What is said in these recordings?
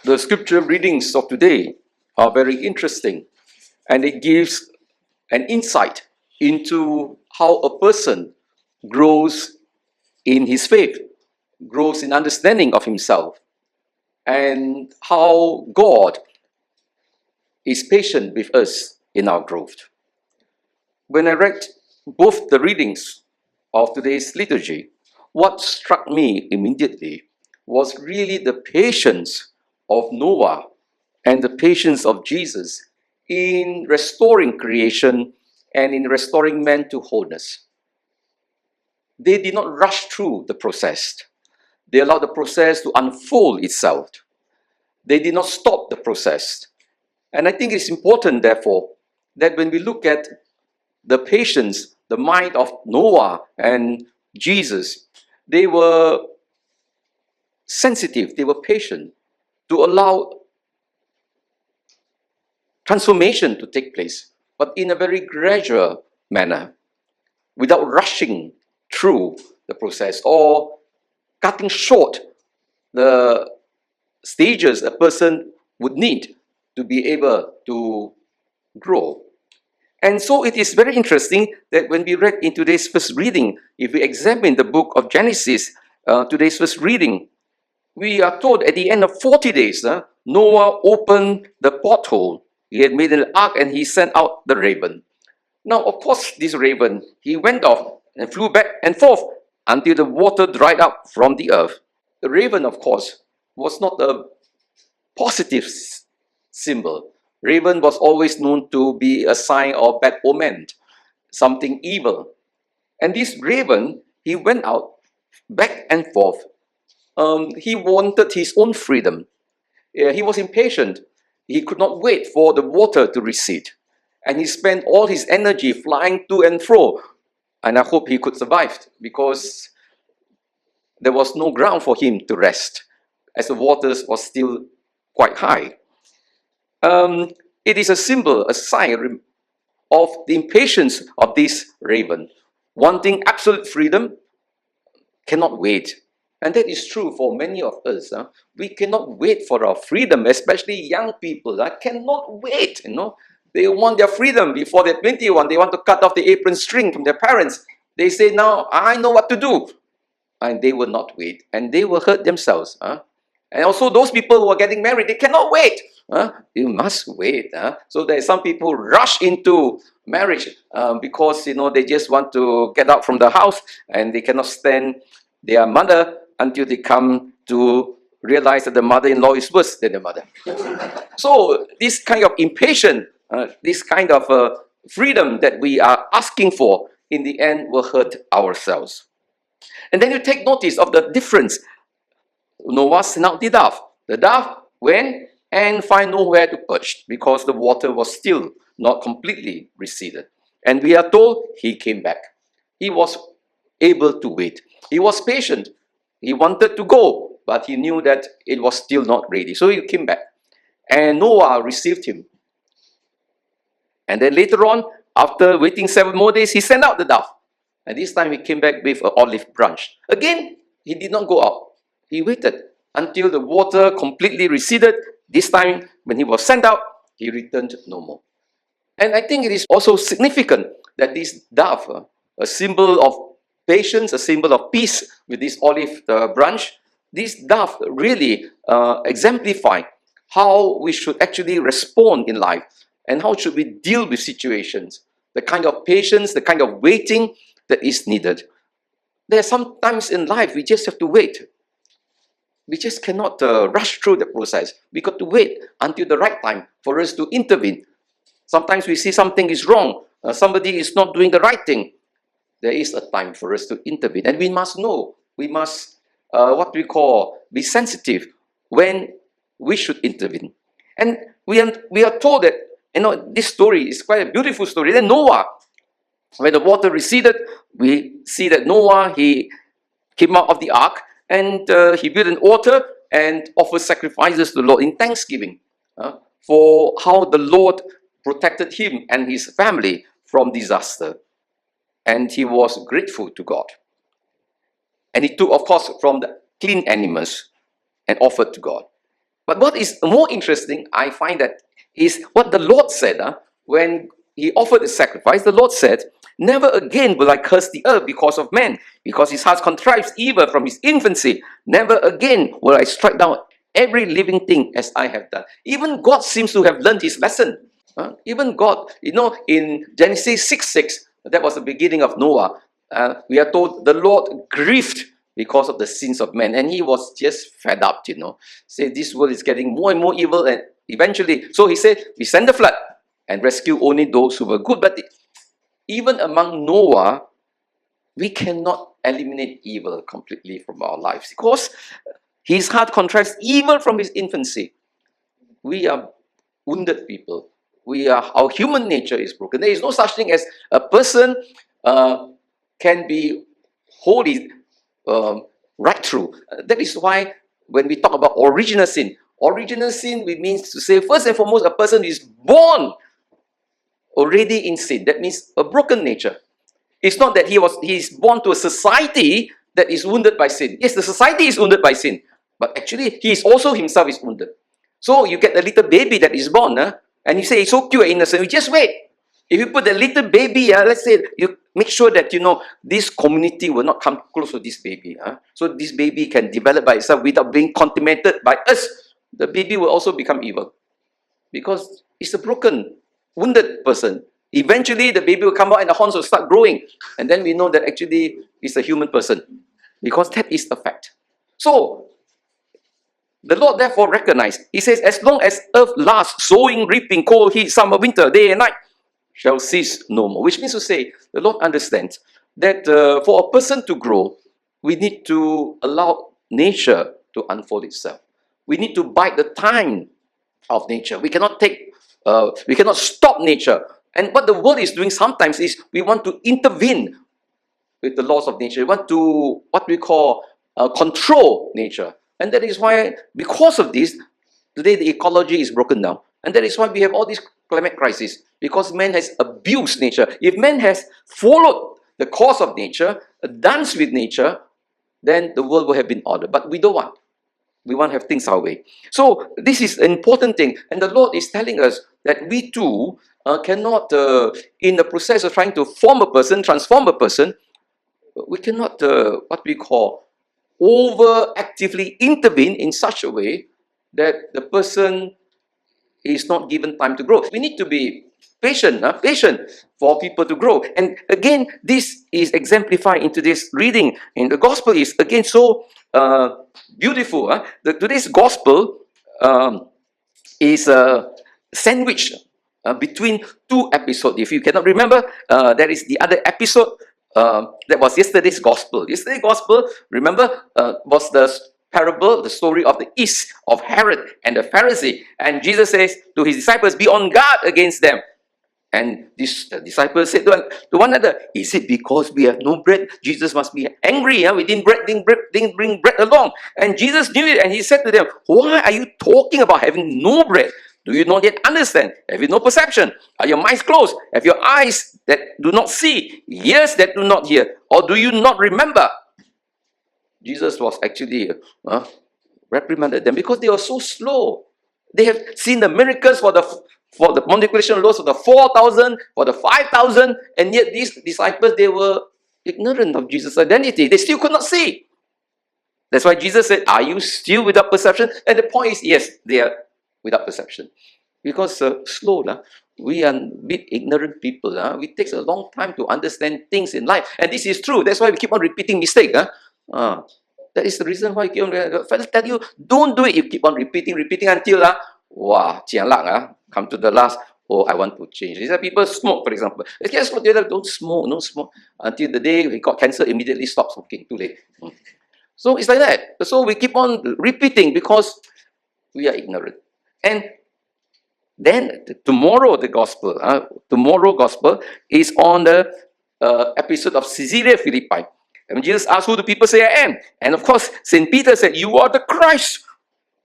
The scripture readings of today are very interesting, and it gives an insight into how a person grows in his faith, grows in understanding of himself, and how God is patient with us in our growth. When I read both the readings of today's liturgy, what struck me immediately was really the patience of Noah and the patience of Jesus in restoring creation and in restoring man to wholeness. They did not rush through the process. They allowed the process to unfold itself. They did not stop the process. And I think it's important, therefore, that when we look at the patience, the mind of Noah and Jesus, they were sensitive, they were patient to allow transformation to take place, but in a very gradual manner, without rushing through the process or cutting short the stages a person would need to be able to grow. And so it is very interesting that when we read in today's first reading, if we examine the book of Genesis, today's first reading, we are told at the end of 40 days, Noah opened the porthole. He had made an ark and he sent out the raven. Now, of course, this raven, he went off and flew back and forth until the water dried up from the earth. The raven, of course, was not a positive symbol. Raven was always known to be a sign of bad omen, something evil. And this raven, he went out back and forth. He wanted his own freedom. He was impatient. He could not wait for the water to recede. And he spent all his energy flying to and fro. And I hope he could survive because there was no ground for him to rest as the waters was still quite high. It is a symbol, a sign of the impatience of this raven, wanting absolute freedom, cannot wait. And that is true for many of us. We cannot wait for our freedom, especially young people. Cannot wait, They want their freedom before they're 21. They want to cut off the apron string from their parents. They say, now I know what to do. And they will not wait. And they will hurt themselves. And also those people who are getting married, they cannot wait. You must wait. So there are some people rush into marriage because they just want to get out from the house and they cannot stand their mother until they come to realize that the mother-in-law is worse than the mother. So this kind of impatience, this kind of freedom that we are asking for, in the end will hurt ourselves. And then you take notice of the difference. Noah sent out the dove. The dove went and find nowhere to perch because the water was still not completely receded. And we are told he came back. He was able to wait. He was patient. He wanted to go, but he knew that it was still not ready. So he came back. And Noah received him. And then later on, after waiting 7 more days, he sent out the dove. And this time he came back with an olive branch. Again, he did not go out. He waited until the water completely receded. This time, when he was sent out, he returned no more. And I think it is also significant that this dove, a symbol of patience, a symbol of peace with this olive branch, this dove really exemplify how we should actually respond in life and how should we deal with situations, the kind of patience, the kind of waiting that is needed. There are some times in life we just have to wait. We just cannot rush through the process. We got to wait until the right time for us to intervene. Sometimes we see something is wrong. Somebody is not doing the right thing. There is a time for us to intervene. And we must know. We must, be sensitive when we should intervene. And we are told that, this story is quite a beautiful story. Then Noah, when the water receded, we see that Noah, he came out of the ark and he built an altar and offered sacrifices to the Lord in thanksgiving for how the Lord protected him and his family from disaster. And he was grateful to God. And he took, of course, from the clean animals and offered to God. But what is more interesting, I find that, is what the Lord said when he offered the sacrifice. The Lord said, "Never again will I curse the earth because of man, because his heart contrives evil from his infancy. Never again will I strike down every living thing as I have done." Even God seems to have learned his lesson. Even God, in Genesis 6:6, that was the beginning of Noah. We are told the Lord grieved because of the sins of men, and he was just fed up, Say this world is getting more and more evil, and eventually, so he said, we send the flood and rescue only those who were good. But even among Noah, we cannot eliminate evil completely from our lives, because his heart contracts evil from his infancy. We are wounded people. Our human nature is broken. There is no such thing as a person can be holy right through. That is why when we talk about original sin it means to say, first and foremost, a person is born already in sin. That means a broken nature. It's not that he is born to a society that is wounded by sin. Yes, the society is wounded by sin, but actually he is also himself is wounded. So you get a little baby that is born, and you say it's so cute and innocent. You just wait. If you put a little baby, let's say you make sure that this community will not come close to this baby. So this baby can develop by itself without being contaminated by us. The baby will also become evil, because it's a broken, wounded person. Eventually, the baby will come out and the horns will start growing. And then we know that actually it's a human person, because that is a fact. So, the Lord therefore recognized. He says, as long as earth lasts, sowing, reaping, cold, heat, summer, winter, day and night shall cease no more. Which means to say, the Lord understands that for a person to grow, we need to allow nature to unfold itself. We need to bide the time of nature. We cannot stop nature. And what the world is doing sometimes is we want to intervene with the laws of nature. We want to, what we call, control nature. And that is why, because of this, today the ecology is broken down. And that is why we have all these climate crises, because man has abused nature. If man has followed the course of nature, danced with nature, then the world will have been ordered. But we don't want. We want to have things our way. So this is an important thing. And the Lord is telling us that we too cannot, in the process of trying to form a person, transform a person, we cannot, what we call, over-actively intervene in such a way that the person is not given time to grow. We need to be patient for people to grow. And again, this is exemplified in today's reading. In the gospel is again so beautiful. Today's gospel is sandwiched between two episodes. If you cannot remember, there is the other episode that was yesterday's gospel. Yesterday's gospel, remember, was the parable, the story of the east of Herod and the Pharisee. And Jesus says to his disciples, be on guard against them. And these disciples said to one another, is it because we have no bread? Jesus must be angry. We didn't bring bread along. And Jesus knew it, and he said to them, why are you talking about having no bread? Do you not yet understand? Have you no perception? Are your minds closed? Have your eyes that do not see, ears that do not hear? Or do you not remember? Jesus was actually reprimanded them because they were so slow. They have seen the miracles for the multiplication of loaves of the 4,000, for the 5,000, and yet these disciples, they were ignorant of Jesus' identity. They still could not see. That's why Jesus said, are you still without perception? And the point is, yes, they are without perception. Because slow, we are a bit ignorant people. It takes a long time to understand things in life. And this is true. That's why we keep on repeating mistakes. That is the reason why I keep on, fellas tell you, don't do it. You keep on repeating until, come to the last, I want to change. These are people smoke, for example. If you smoke, don't smoke, no smoke. Until the day he got cancer, immediately stop smoking, too late. So it's like that. So we keep on repeating because we are ignorant. And then tomorrow gospel is on the episode of Caesarea Philippi. And Jesus asked, who do people say I am? And of course, St. Peter said, you are the Christ.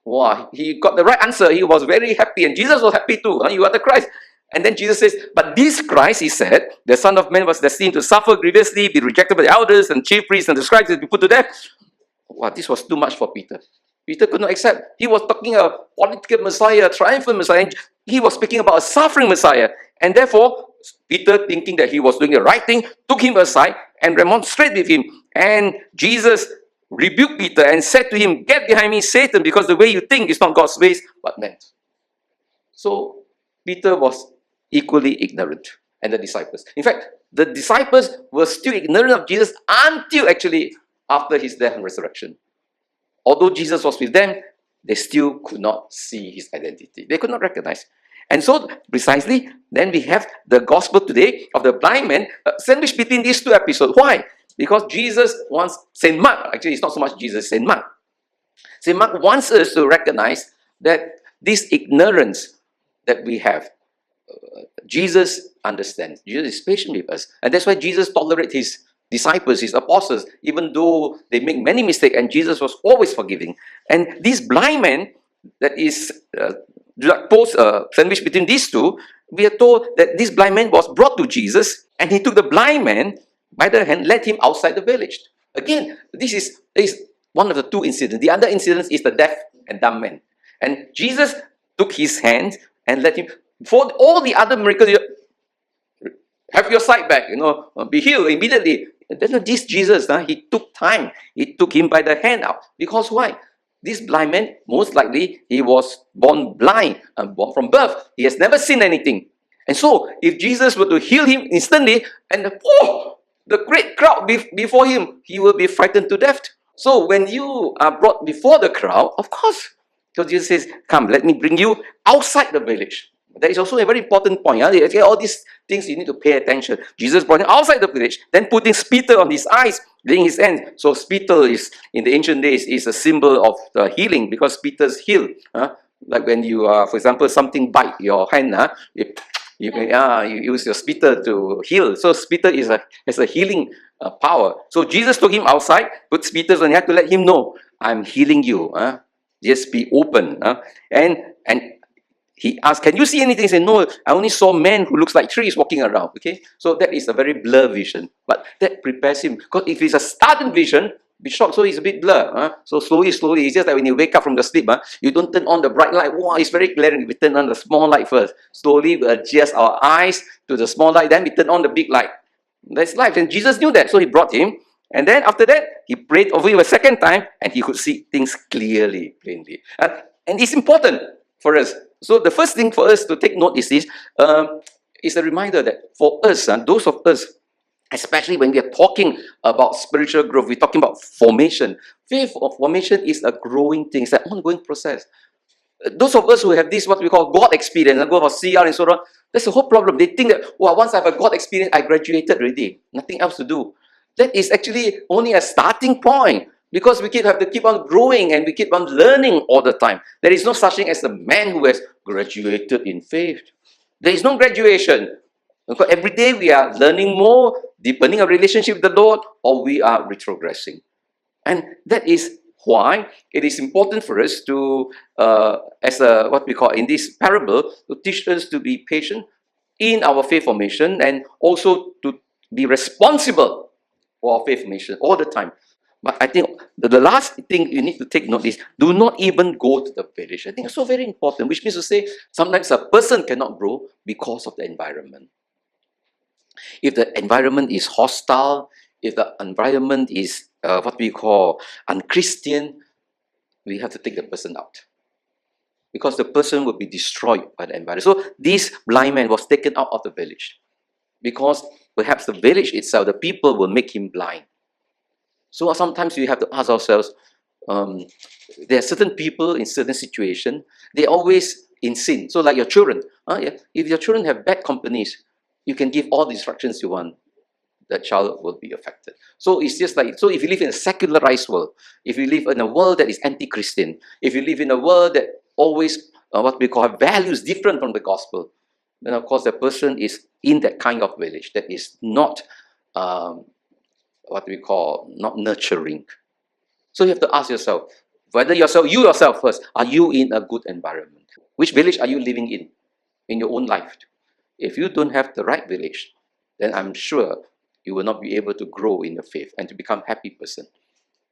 Wow, he got the right answer. He was very happy. And Jesus was happy too. You are the Christ. And then Jesus says, but this Christ, he said, the Son of Man was destined to suffer grievously, be rejected by the elders and chief priests and the scribes, and be put to death. Wow, this was too much for Peter. Peter could not accept. He was talking a political Messiah, triumphant Messiah. He was speaking about a suffering Messiah. And therefore, Peter, thinking that he was doing the right thing, took him aside and remonstrated with him. And Jesus rebuked Peter and said to him, "Get behind me, Satan, because the way you think is not God's ways, but man's." So Peter was equally ignorant, and the disciples. In fact, the disciples were still ignorant of Jesus until actually after his death and resurrection. Although Jesus was with them, they still could not see his identity. They could not recognize. And so, precisely, then we have the gospel today of the blind man sandwiched between these two episodes. Why? Because Jesus wants, St. Mark, actually it's not so much Jesus, St. Mark. St. Mark wants us to recognize that this ignorance that we have, Jesus understands. Jesus is patient with us. And that's why Jesus tolerates his disciples, his apostles, even though they make many mistakes, and Jesus was always forgiving. And this blind man that is sandwiched between these two, we are told that this blind man was brought to Jesus, and he took the blind man by the hand, led him outside the village. Again, this is one of the two incidents. The other incident is the deaf and dumb man. And Jesus took his hand and led him. For all the other miracles, have your sight back, be healed immediately. That's not this Jesus. He took time. He took him by the hand out. Because why? This blind man, most likely, he was born blind, born from birth. He has never seen anything. And so, if Jesus were to heal him instantly, and the great crowd before him, he will be frightened to death. So, when you are brought before the crowd, of course, because Jesus says, "Come, let me bring you outside the village." That is also a very important point. All these things you need to pay attention. Jesus brought him outside the village, then putting spittle on his eyes, laying his hands. So spittle is, in the ancient days, is a symbol of healing, because spittles heal. Like when you, for example, something bite your hand, you use your spittle to heal. So spittle has a healing power. So Jesus took him outside, put spittles on, he had to let him know, "I'm healing you. Just be open." And he asked, "Can you see anything?" He said, "No, I only saw men who looks like trees walking around." Okay, so that is a very blurred vision, but that prepares him, because if it's a sudden vision, be shocked, so it's a bit blurred. So slowly, it's just like when you wake up from the sleep, you don't turn on the bright light. Wow, it's very glaring. We turn on the small light first. Slowly, we adjust our eyes to the small light, then we turn on the big light. That's life, and Jesus knew that, so he brought him. And then after that, he prayed over him a second time, and he could see things clearly, plainly. And it's important for us. So the first thing for us to take note is this, is a reminder that for us, those of us, especially when we are talking about spiritual growth, we're talking about formation. Faith of formation is a growing thing. It's an ongoing process. Those of us who have this, what we call God experience, and go for CR and so on, that's the whole problem. They think that, once I have a God experience, I graduated already. Nothing else to do. That is actually only a starting point. Because we have to keep on growing, and we keep on learning all the time. There is no such thing as a man who has graduated in faith. There is no graduation. Because every day we are learning more, deepening our relationship with the Lord, or we are retrogressing. And that is why it is important for us to, what we call in this parable, to teach us to be patient in our faith formation, and also to be responsible for our faith formation all the time. But I think the last thing you need to take note is, do not even go to the village. I think it's so very important, which means to say, sometimes a person cannot grow because of the environment. If the environment is hostile, if the environment is what we call unchristian, we have to take the person out. Because the person will be destroyed by the environment. So this blind man was taken out of the village. Because perhaps the village itself, the people will make him blind. So sometimes we have to ask ourselves, there are certain people in certain situations, they're always in sin. So like your children, if your children have bad companies, you can give all the instructions you want, the child will be affected. So it's just like, so if you live in a secularized world, if you live in a world that is anti-Christian, if you live in a world that always, what we call values different from the gospel, then of course the person is in that kind of village that is not what we call not nurturing. So you have to ask yourself, whether you yourself first, are you in a good environment? Which village are you living in your own life? If you don't have the right village, then I'm sure you will not be able to grow in your faith and to become a happy person.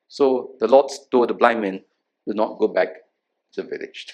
So the Lord told the blind man, do not go back to the village.